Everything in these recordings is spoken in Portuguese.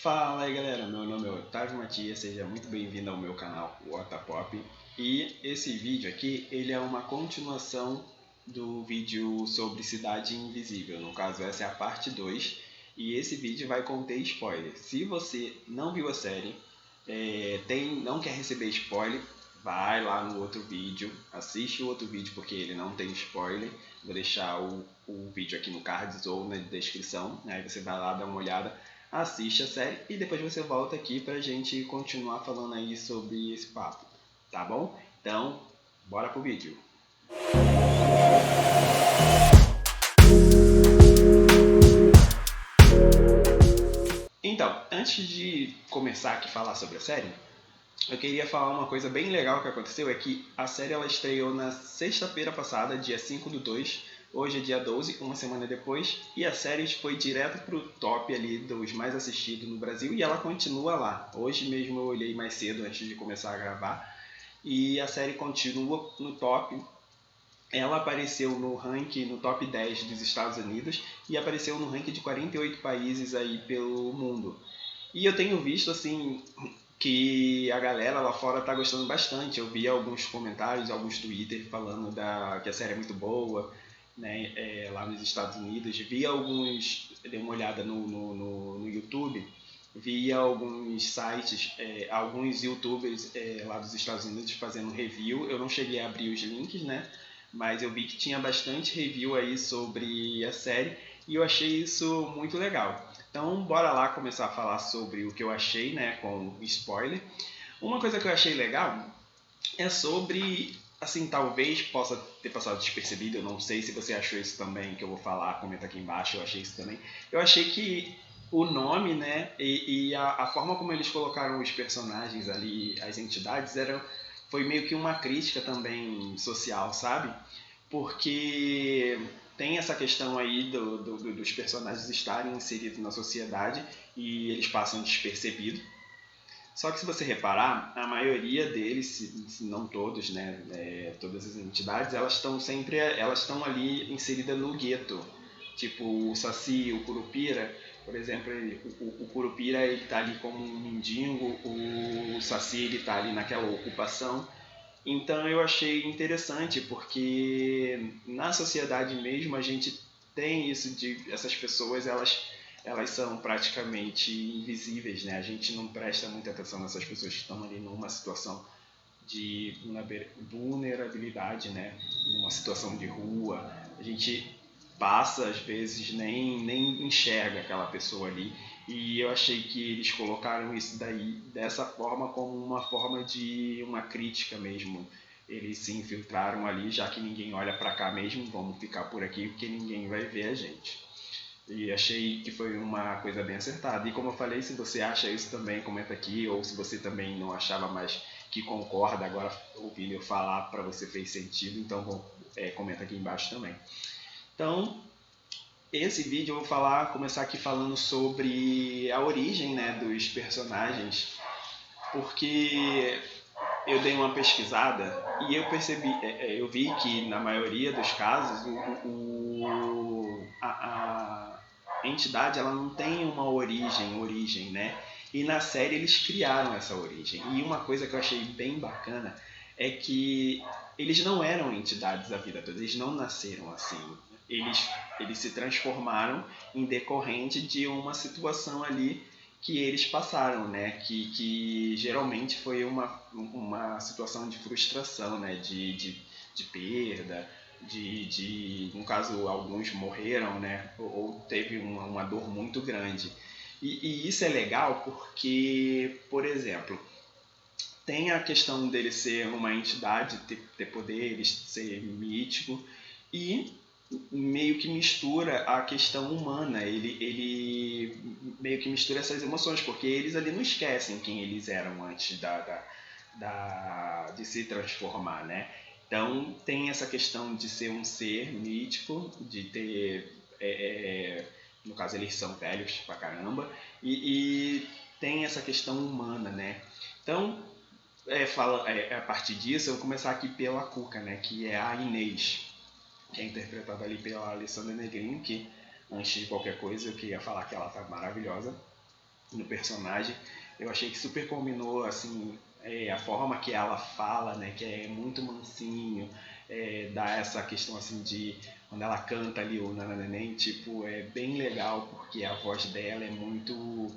Fala aí galera, meu nome é Otávio Matias, seja muito bem-vindo ao meu canal Otapop. E esse vídeo aqui, ele é uma continuação do vídeo sobre Cidade Invisível. No caso, essa é a parte 2 e esse vídeo vai conter spoiler. Se você não viu a série, não quer receber spoiler, vai lá no outro vídeo, assiste o outro vídeo porque ele não tem spoiler. Vou deixar o vídeo aqui no cards ou na descrição, aí você vai lá dar uma olhada, assiste a série e depois você volta aqui pra gente continuar falando aí sobre esse papo, tá bom? Então, bora pro vídeo. Então, antes de começar aqui a falar sobre a série, eu queria falar uma coisa bem legal que aconteceu, é que a série ela estreou na sexta-feira passada, dia 5/2, hoje é dia 12, uma semana depois, e a série foi direto pro top ali dos mais assistidos no Brasil e ela continua lá. Hoje mesmo eu olhei mais cedo antes de começar a gravar e a série continua no top. Ela apareceu no ranking, no top 10 dos Estados Unidos e apareceu no ranking de 48 países aí pelo mundo. E eu tenho visto assim que a galera lá fora tá gostando bastante. Eu vi alguns comentários, alguns Twitter falando que a série é muito boa, né, lá nos Estados Unidos. Vi alguns, dei uma olhada no YouTube, vi alguns sites, alguns YouTubers lá dos Estados Unidos fazendo review. Eu não cheguei a abrir os links, né? Mas eu vi que tinha bastante review aí sobre a série e eu achei isso muito legal. Então, bora lá começar a falar sobre o que eu achei, né, com spoiler. Uma coisa que eu achei legal é sobre, assim, talvez possa ter passado despercebido, eu não sei se você achou isso também, que eu vou falar, comenta aqui embaixo, eu achei isso também. Eu achei que o nome, né, e a forma como eles colocaram os personagens ali, as entidades, foi meio que uma crítica também social, sabe? Porque tem essa questão aí dos personagens estarem inseridos na sociedade e eles passam despercebidos. Só que se você reparar, a maioria deles, se não todos, né, todas as entidades, elas estão ali inseridas no gueto. Tipo o Saci, o Curupira, por exemplo, o Curupira ele tá ali como um mendigo, o Saci ele tá ali naquela ocupação. Então eu achei interessante porque na sociedade mesmo a gente tem isso de essas pessoas elas são praticamente invisíveis, né? A gente não presta muita atenção nessas pessoas que estão ali numa situação de vulnerabilidade, né? Numa situação de rua, a gente passa às vezes nem enxerga aquela pessoa ali. E eu achei que eles colocaram isso daí dessa forma como uma forma de uma crítica mesmo. Eles se infiltraram ali, já que ninguém olha para cá mesmo, vamos ficar por aqui porque ninguém vai ver a gente. E achei que foi uma coisa bem acertada. E como eu falei, se você acha isso também, comenta aqui. Ou se você também não achava, mas que concorda, agora ouvindo eu falar para você fez sentido, então comenta aqui embaixo também. Então, esse vídeo eu vou começar aqui falando sobre a origem, né, dos personagens, porque eu dei uma pesquisada e eu percebi, eu vi que na maioria dos casos a entidade ela não tem uma origem, né? E na série eles criaram essa origem. E uma coisa que eu achei bem bacana é que eles não eram entidades a vida toda, eles não nasceram assim. Eles se transformaram em decorrente de uma situação ali que eles passaram, né? Que geralmente foi uma situação de frustração, né? De perda, no caso alguns morreram, né? Ou teve uma dor muito grande. E isso é legal porque, por exemplo, tem a questão dele ser uma entidade, ter poderes, ser mítico, e meio que mistura a questão humana, ele meio que mistura essas emoções, porque eles ali não esquecem quem eles eram antes de se transformar, né? Então tem essa questão de ser um ser mítico, de ter, no caso eles são velhos pra caramba, e tem essa questão humana, né? Então a partir disso eu vou começar aqui pela Cuca, né? Que é a Inês, que é interpretada ali pela Alessandra Negrini, que antes de qualquer coisa eu queria falar que ela tá maravilhosa. no personagem. Eu achei que super combinou, assim, a forma que ela fala, né, que é muito mansinho, dá essa questão, assim, de quando ela canta ali o Nananém, tipo, é bem legal, porque a voz dela é muito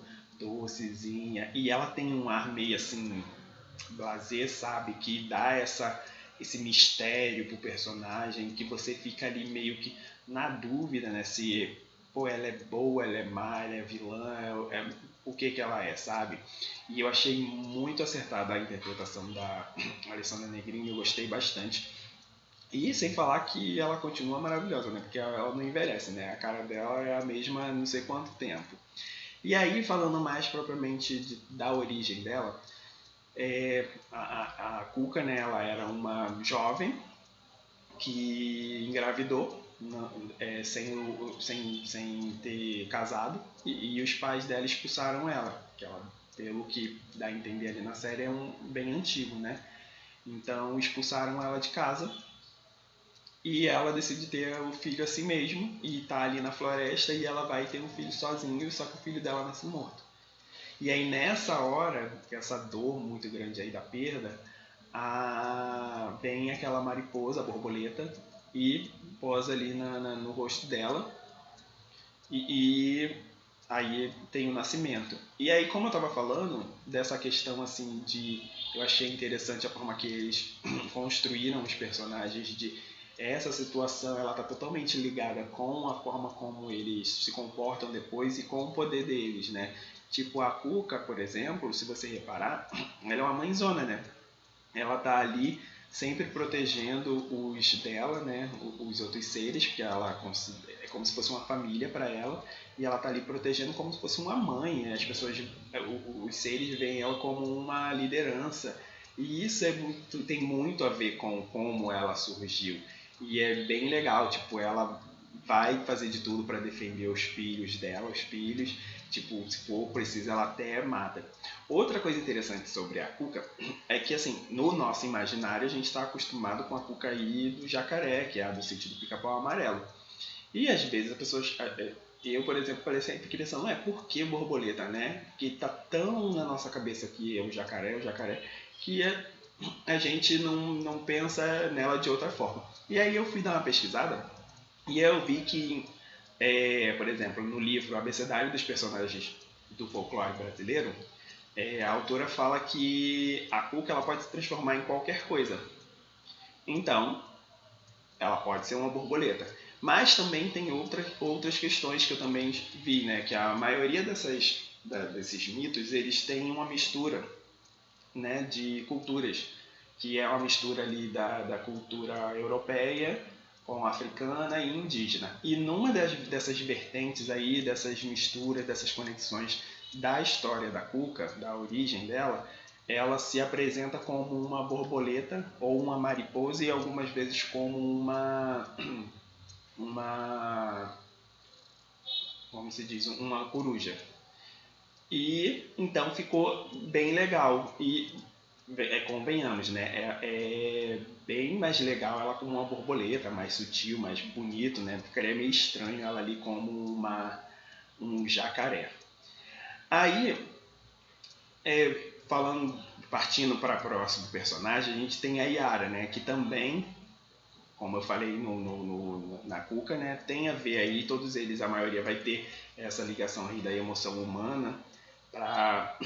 docezinha, e ela tem um ar meio, assim, blasé, sabe, que dá esse mistério pro personagem, que você fica ali meio que na dúvida, né, se pô, ela é boa, ela é má, ela é vilã, o que ela é, sabe? E eu achei muito acertada a interpretação da Alessandra Negrini, eu gostei bastante. E sem falar que ela continua maravilhosa, né? Porque ela não envelhece, né? A cara dela é a mesma há não sei quanto tempo. E aí, falando mais propriamente da origem dela, a Cuca, né? Ela era uma jovem que engravidou sem ter casado e os pais dela expulsaram ela, que ela, pelo que dá a entender ali na série, é bem antigo, né? Então expulsaram ela de casa e ela decide ter o filho assim mesmo e tá ali na floresta e ela vai ter um filho sozinho, só que o filho dela nasce morto. E aí nessa hora, essa dor muito grande aí da perda, vem aquela mariposa, a borboleta, e posa ali no rosto dela. E aí tem o nascimento. E aí, como eu estava falando, dessa questão assim de... Eu achei interessante a forma que eles construíram os personagens de... Essa situação, ela está totalmente ligada com a forma como eles se comportam depois e com o poder deles, né? Tipo, a Cuca, por exemplo, se você reparar, ela é uma mãezona, né? Ela tá ali sempre protegendo os dela, né, os outros seres, porque ela é como se fosse uma família para ela, e ela tá ali protegendo como se fosse uma mãe, né? As pessoas, os seres veem ela como uma liderança, e isso tem muito a ver com como ela surgiu, e é bem legal, tipo, ela vai fazer de tudo para defender os filhos dela, os filhos, tipo, se for preciso, ela até mata. Outra coisa interessante sobre a Cuca é que, assim, no nosso imaginário a gente está acostumado com a Cuca aí do jacaré, que é a do sítio do Pica-Pau Amarelo. E às vezes as pessoas... Eu, por exemplo, falei sempre pensando, não é por que borboleta, né? Porque tá tão na nossa cabeça que é o jacaré, que a gente não pensa nela de outra forma. E aí eu fui dar uma pesquisada e eu vi que, por exemplo, no livro Abecedário dos Personagens do Folclore Brasileiro, a autora fala que a cuca ela pode se transformar em qualquer coisa. Então, ela pode ser uma borboleta. Mas também tem outras questões que eu também vi, né? Que a maioria desses mitos, eles têm uma mistura, né, de culturas. Que é uma mistura ali da cultura europeia com africana e indígena. E numa dessas vertentes aí, dessas misturas, dessas conexões da história da cuca, da origem dela, ela se apresenta como uma borboleta ou uma mariposa e algumas vezes como uma como se diz, uma coruja. E então ficou bem legal. E convenhamos, né? É bem mais legal ela como uma borboleta, mais sutil, mais bonito, né? Ficaria meio estranho ela ali como um jacaré. Aí, partindo para o próximo personagem, a gente tem a Yara, né? Que também, como eu falei na Cuca, né? Tem a ver aí, todos eles, a maioria vai ter essa ligação aí da emoção humana para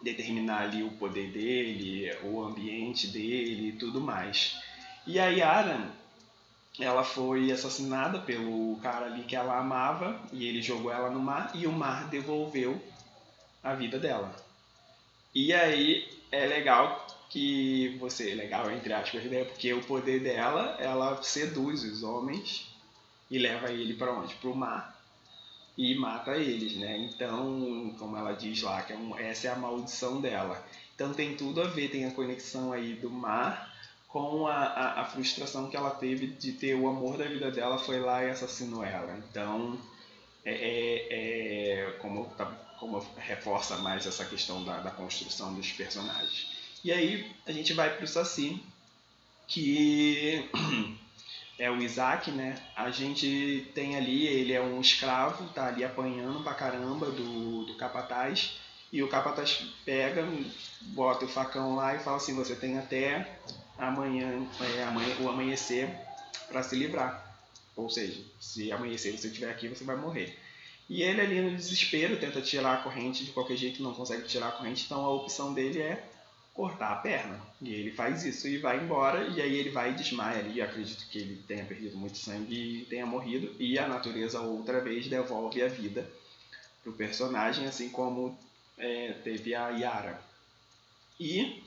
determinar ali o poder dele, o ambiente dele e tudo mais. E a Yara, ela foi assassinada pelo cara ali que ela amava e ele jogou ela no mar e o mar devolveu a vida dela. E aí é legal que você, legal entre aspas, né? Porque o poder dela, ela seduz os homens e leva ele para onde? Para o mar e mata eles, né? Então, como ela diz lá, que essa é a maldição dela. Então tem tudo a ver, tem a conexão aí do mar com a frustração que ela teve de ter o amor da vida dela, foi lá e assassinou ela. Então, como reforça mais essa questão da construção dos personagens. E aí a gente vai para o Saci, que é o Isaac, né? A gente tem ali, ele é um escravo, tá ali apanhando pra caramba do capataz, e o capataz pega, bota o facão lá e fala assim, você tem até o amanhecer para se livrar. Ou seja, se amanhecer e você estiver aqui, você vai morrer. E ele ali no desespero tenta tirar a corrente de qualquer jeito, não consegue tirar a corrente, então a opção dele é cortar a perna. E ele faz isso e vai embora, e aí ele vai e desmaia ali. Eu acredito que ele tenha perdido muito sangue e tenha morrido, e a natureza outra vez devolve a vida pro personagem, assim como teve a Yara. E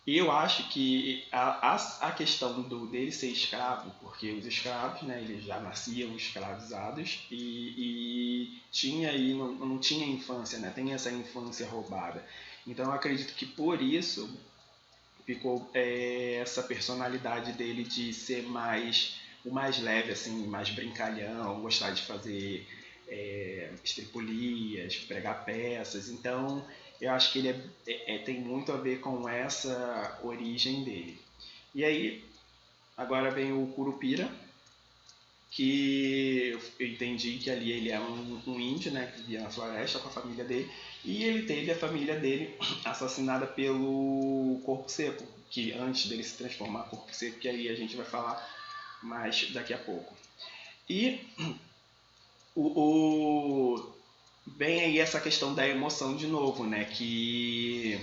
eu acho que a questão dele ser escravo, porque os escravos, né, eles já nasciam escravizados e tinha aí, não tinha infância, né, tem essa infância roubada. Então eu acredito que por isso ficou essa personalidade dele de ser o mais leve, assim, mais brincalhão, gostar de fazer estripulias, pregar peças. Então eu acho que ele tem muito a ver com essa origem dele. E aí, agora vem o Curupira, que eu entendi que ali ele é um índio, né, que vivia na floresta com a família dele, e ele teve a família dele assassinada pelo Corpo Seco, que antes dele se transformar em Corpo Seco, que aí a gente vai falar mais daqui a pouco. E vem aí essa questão da emoção de novo, né, que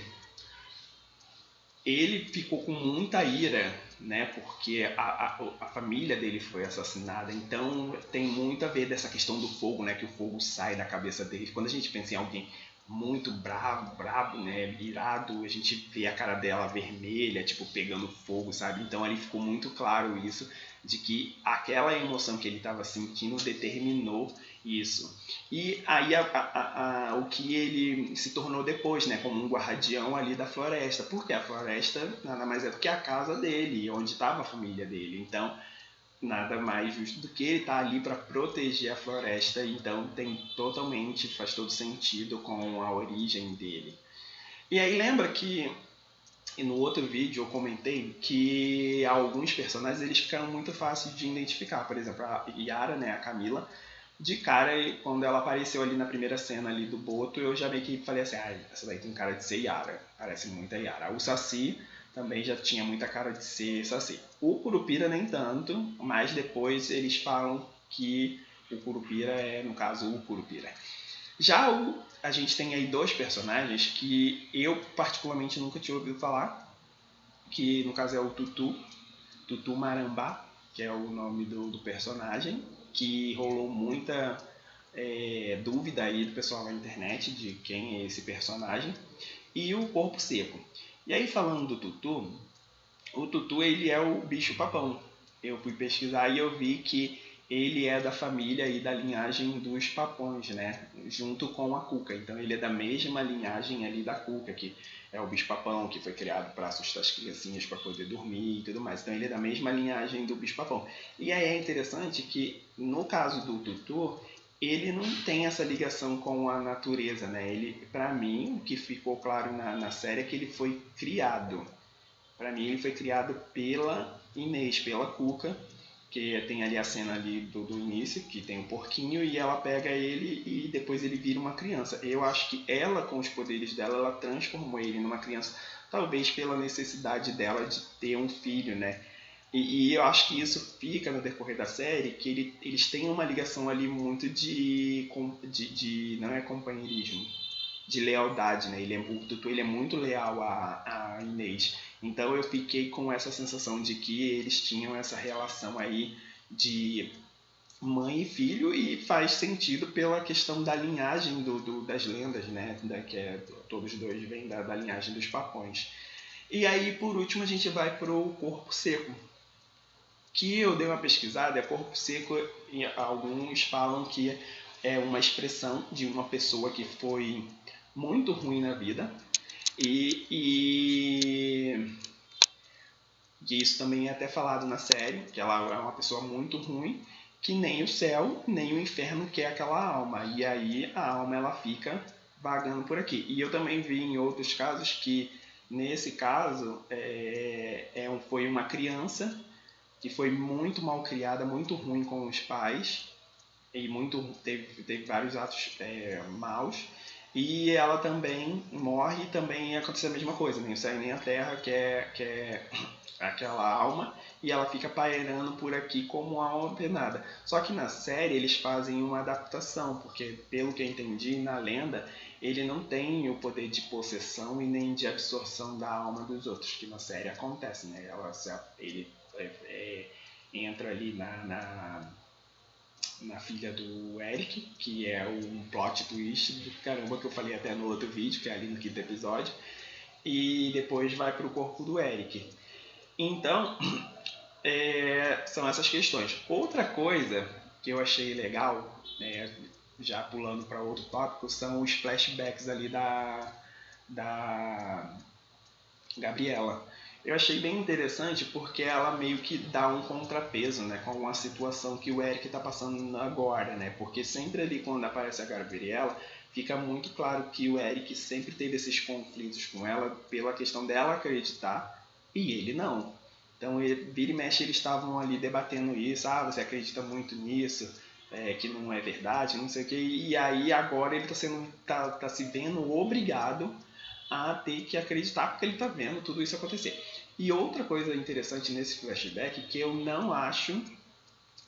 ele ficou com muita ira, né, porque a família dele foi assassinada, então tem muito a ver dessa questão do fogo, né, que o fogo sai da cabeça dele. Quando a gente pensa em alguém muito brabo, né, irado, a gente vê a cara dela vermelha, tipo, pegando fogo, sabe? Então ali ficou muito claro isso, de que aquela emoção que ele estava sentindo determinou isso. E aí o que ele se tornou depois, né, como um guardião ali da floresta, porque a floresta nada mais é do que a casa dele, onde estava a família dele. Então nada mais justo do que ele estar ali para proteger a floresta, então faz todo sentido com a origem dele. E aí lembra que no outro vídeo eu comentei que alguns personagens eles ficaram muito fáceis de identificar. Por exemplo, a Yara, né, a Camila, de cara, quando ela apareceu ali na primeira cena ali do Boto, eu já meio que falei assim, essa daí tem cara de ser Yara, parece muito a Yara. O Saci também já tinha muita cara de ser Saci. O Curupira nem tanto, mas depois eles falam que o Curupira é, no caso, o Curupira. Já a gente tem aí dois personagens que eu particularmente nunca tinha ouvido falar, que no caso é o Tutu Marambá, que é o nome do personagem, que rolou muita dúvida aí do pessoal na internet de quem é esse personagem, e o Corpo Seco. E aí falando do Tutu, o Tutu ele é o bicho papão. Eu fui pesquisar e eu vi que ele é da família e da linhagem dos papões, né? Junto com a Cuca. Então ele é da mesma linhagem ali da Cuca, que é o bicho-papão, que foi criado para assustar as criancinhas para poder dormir e tudo mais. Então ele é da mesma linhagem do bicho-papão. E aí é interessante que, no caso do Tutu, ele não tem essa ligação com a natureza, né? Ele, para mim, o que ficou claro na série é que ele foi criado. Para mim, ele foi criado pela Inês, pela Cuca, que tem ali a cena ali do início, que tem um porquinho, e ela pega ele e depois ele vira uma criança. Eu acho que ela, com os poderes dela, ela transformou ele numa criança, talvez pela necessidade dela de ter um filho, né? E eu acho que isso fica no decorrer da série, que eles têm uma ligação ali muito de não é companheirismo, de lealdade, né? O Tutu ele é muito leal a Inês. Então eu fiquei com essa sensação de que eles tinham essa relação aí de mãe e filho, e faz sentido pela questão da linhagem das lendas, né? Todos dois vêm da linhagem dos papões. E aí, por último, a gente vai para o Corpo Seco, que eu dei uma pesquisada. Corpo Seco, alguns falam que é uma expressão de uma pessoa que foi muito ruim na vida e isso também é até falado na série, que ela é uma pessoa muito ruim, que nem o céu nem o inferno quer aquela alma, e aí a alma ela fica vagando por aqui. E eu também vi em outros casos que nesse caso foi uma criança que foi muito mal criada, muito ruim com os pais, e teve vários atos maus. E ela também morre e também acontece a mesma coisa, nem o céu nem a terra, que é aquela alma, e ela fica pairando por aqui como uma alma penada. Só que na série eles fazem uma adaptação, porque pelo que eu entendi, na lenda, ele não tem o poder de possessão e nem de absorção da alma dos outros, que na série acontece, né? Ele entra ali na filha do Eric, que é um plot twist do caramba que eu falei até no outro vídeo, que é ali no 5º episódio, e depois vai para o corpo do Eric. Então, são essas questões. Outra coisa que eu achei legal, já pulando para outro tópico, são os flashbacks ali da Gabriela. Eu achei bem interessante porque ela meio que dá um contrapeso, né, com a situação que o Eric está passando agora, né? Porque sempre ali quando aparece a Gabriela, fica muito claro que o Eric sempre teve esses conflitos com ela pela questão dela acreditar e ele não. Então, vira e mexe, eles estavam ali debatendo isso. Ah, você acredita muito nisso, que não é verdade, não sei o quê. E aí agora ele tá se vendo obrigado a ter que acreditar porque ele está vendo tudo isso acontecer. E outra coisa interessante nesse flashback, que eu não acho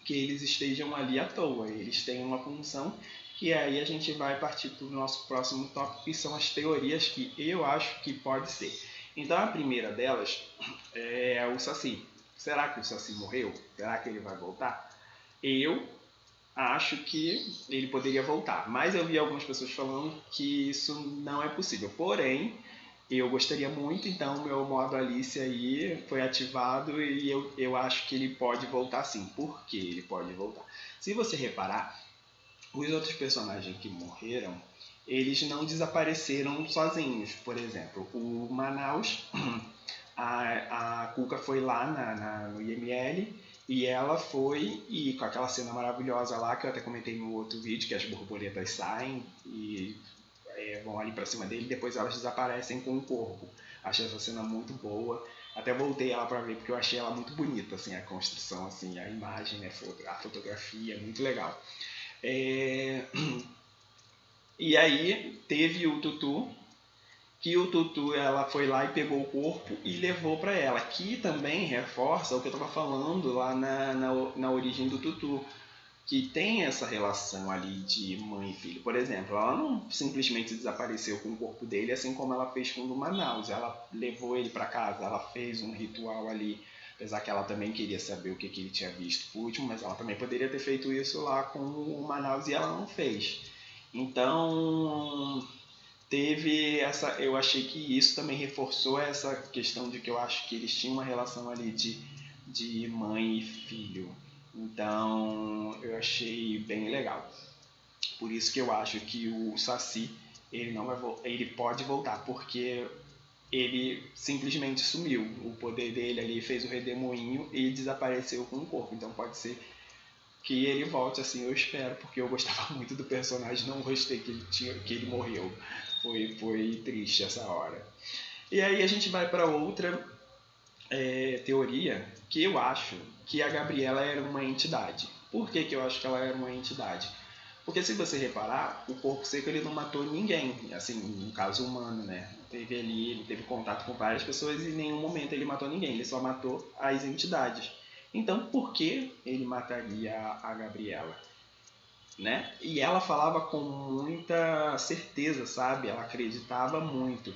que eles estejam ali à toa. Eles têm uma função, que aí a gente vai partir para o nosso próximo tópico, que são as teorias que eu acho que pode ser. Então a primeira delas é o Saci. Será que o Saci morreu? Será que ele vai voltar? Eu acho que ele poderia voltar, mas eu vi algumas pessoas falando que isso não é possível. Porém, eu gostaria muito, então meu modo Alice aí foi ativado e eu acho que ele pode voltar sim. Por que ele pode voltar? Se você reparar, os outros personagens que morreram, eles não desapareceram sozinhos. Por exemplo, o Manaus, a Cuca foi lá no IML e ela foi, e com aquela cena maravilhosa lá, que eu até comentei no outro vídeo, que as borboletas saem e vão ali pra cima dele, depois elas desaparecem com o corpo. Achei essa cena muito boa. Até voltei ela pra ver, porque eu achei ela muito bonita, assim, a construção, assim, a imagem, né, a fotografia, muito legal. E aí teve o Tutu, que o Tutu ela foi lá e pegou o corpo e levou para ela, que também reforça o que eu estava falando lá na origem do Tutu, que tem essa relação ali de mãe e filho. Por exemplo, ela não simplesmente desapareceu com o corpo dele, assim como ela fez com o do Manaus. Ela levou ele para casa, ela fez um ritual ali, apesar que ela também queria saber o que ele tinha visto por último, mas ela também poderia ter feito isso lá com o Manaus e ela não fez. Então, eu achei que isso também reforçou essa questão de que eu acho que eles tinham uma relação ali de mãe e filho. Então, eu achei bem legal. Por isso que eu acho que o Saci, ele pode voltar, porque ele simplesmente sumiu. O poder dele ali fez o redemoinho e desapareceu com o corpo. Então pode ser que ele volte, assim, eu espero, porque eu gostava muito do personagem, não gostei que ele morreu. Foi triste essa hora. E aí a gente vai para outra teoria, que eu acho que a Gabriela era uma entidade. Por que eu acho que ela era uma entidade? Porque se você reparar, o corpo seco ele não matou ninguém, assim, no caso humano, né? Ele teve contato com várias pessoas e em nenhum momento ele matou ninguém, ele só matou as entidades. Então, por que ele mataria a Gabriela? Né? E ela falava com muita certeza, sabe? Ela acreditava muito.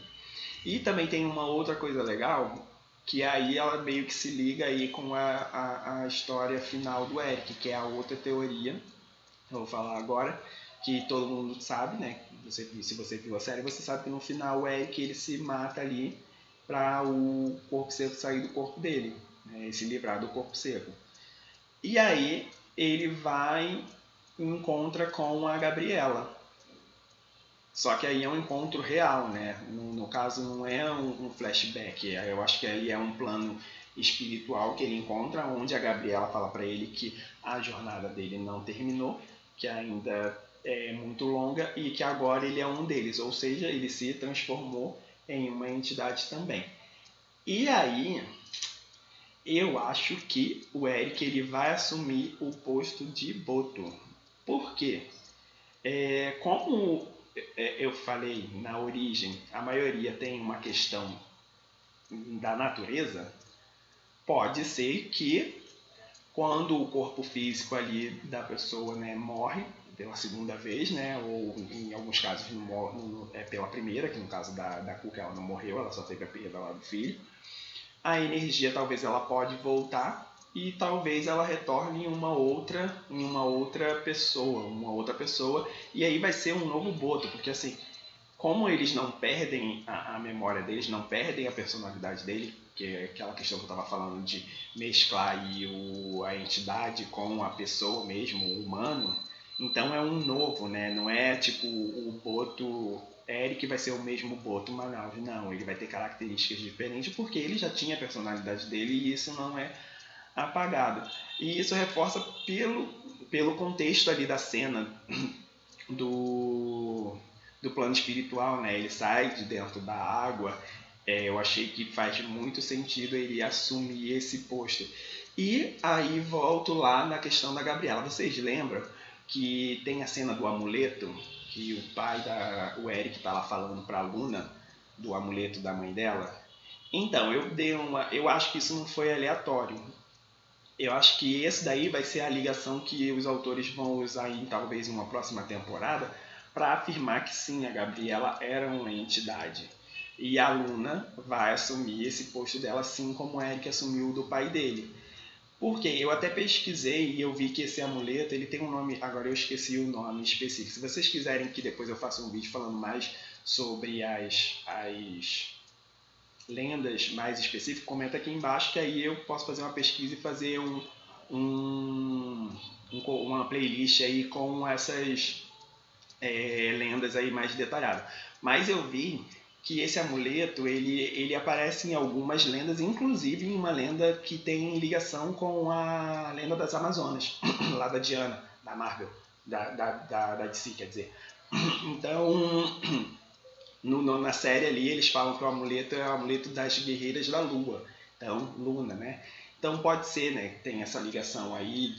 E também tem uma outra coisa legal, que aí ela meio que se liga aí com a história final do Eric, que é a outra teoria, eu vou falar agora, que todo mundo sabe, né? Se você viu a série, você sabe que no final o Eric ele se mata ali para o corpo seco sair do corpo dele, né? Se livrar do corpo seco. E aí ele vai e encontra com a Gabriela. Só que aí é um encontro real, né? No caso, não é um flashback. Eu acho que aí é um plano espiritual que ele encontra, onde a Gabriela fala para ele que a jornada dele não terminou, que ainda é muito longa e que agora ele é um deles. Ou seja, ele se transformou em uma entidade também. E aí, eu acho que o Eric ele vai assumir o posto de Boto. Por quê? Como eu falei na origem, a maioria tem uma questão da natureza, pode ser que quando o corpo físico ali da pessoa, né, morre pela segunda vez, né, ou em alguns casos é pela primeira, que no caso da Cuca ela não morreu, ela só teve a perda lá do filho, a energia talvez ela pode voltar e talvez ela retorne em uma outra pessoa, e aí vai ser um novo Boto, porque assim, como eles não perdem a memória deles, não perdem a personalidade dele, que é aquela questão que eu estava falando de mesclar aí a entidade com a pessoa mesmo, o humano, então é um novo, né? Não é tipo o Boto Eric vai ser o mesmo Boto Manaus, não, ele vai ter características diferentes porque ele já tinha a personalidade dele e isso não é apagado. E isso reforça pelo contexto ali da cena do plano espiritual, né? Ele sai de dentro da água. Eu achei que faz muito sentido ele assumir esse posto. E aí volto lá na questão da Gabriela. Vocês lembram que tem a cena do amuleto, que o pai o Eric está lá falando para a Luna do amuleto da mãe dela? Então, eu acho que isso não foi aleatório. Eu acho que esse daí vai ser a ligação que os autores vão usar em talvez uma próxima temporada para afirmar que sim, a Gabriela era uma entidade. E a Luna vai assumir esse posto dela assim como o Eric assumiu o do pai dele. Porque eu até pesquisei e eu vi que esse amuleto ele tem um nome, agora eu esqueci o nome específico. Se vocês quiserem que depois eu faça um vídeo falando mais sobre as lendas mais específicas, comenta aqui embaixo que aí eu posso fazer uma pesquisa e fazer uma playlist aí com essas lendas aí mais detalhadas. Mas eu vi que esse amuleto ele aparece em algumas lendas, inclusive em uma lenda que tem ligação com a lenda das Amazonas, lá da Diana, da Marvel, da DC, quer dizer. Então, na série ali eles falam que o amuleto é o amuleto das guerreiras da lua, então Luna, né? Então pode ser, né, que tem essa ligação aí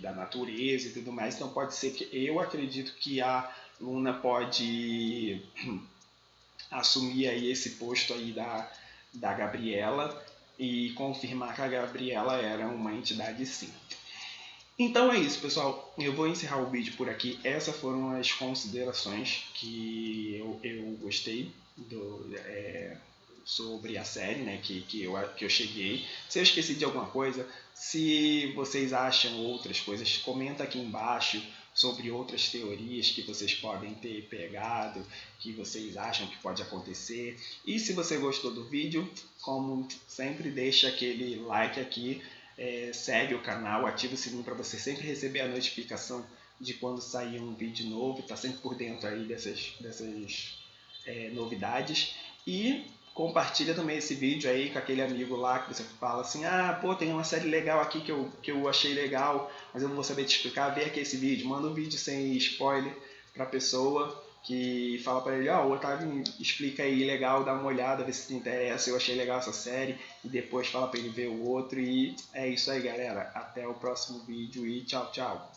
da natureza e tudo mais, então pode ser que eu acredito que a Luna pode assumir aí esse posto aí da Gabriela e confirmar que a Gabriela era uma entidade sim. Então é isso, pessoal. Eu vou encerrar o vídeo por aqui. Essas foram as considerações que eu gostei sobre a série, né, que eu cheguei. Se eu esqueci de alguma coisa, se vocês acham outras coisas, comenta aqui embaixo sobre outras teorias que vocês podem ter pegado, que vocês acham que pode acontecer. E se você gostou do vídeo, como sempre, deixa aquele like aqui. Segue o canal, ativa o sininho para você sempre receber a notificação de quando sair um vídeo novo, tá sempre por dentro aí dessas novidades. E compartilha também esse vídeo aí com aquele amigo lá que você fala assim, pô, tem uma série legal aqui que eu achei legal, mas eu não vou saber te explicar, vê aqui esse vídeo, manda um vídeo sem spoiler pra pessoa, que fala para ele, o Otávio explica aí, legal, dá uma olhada, vê se te interessa, eu achei legal essa série, e depois fala para ele ver o outro, e é isso aí, galera, até o próximo vídeo e tchau, tchau.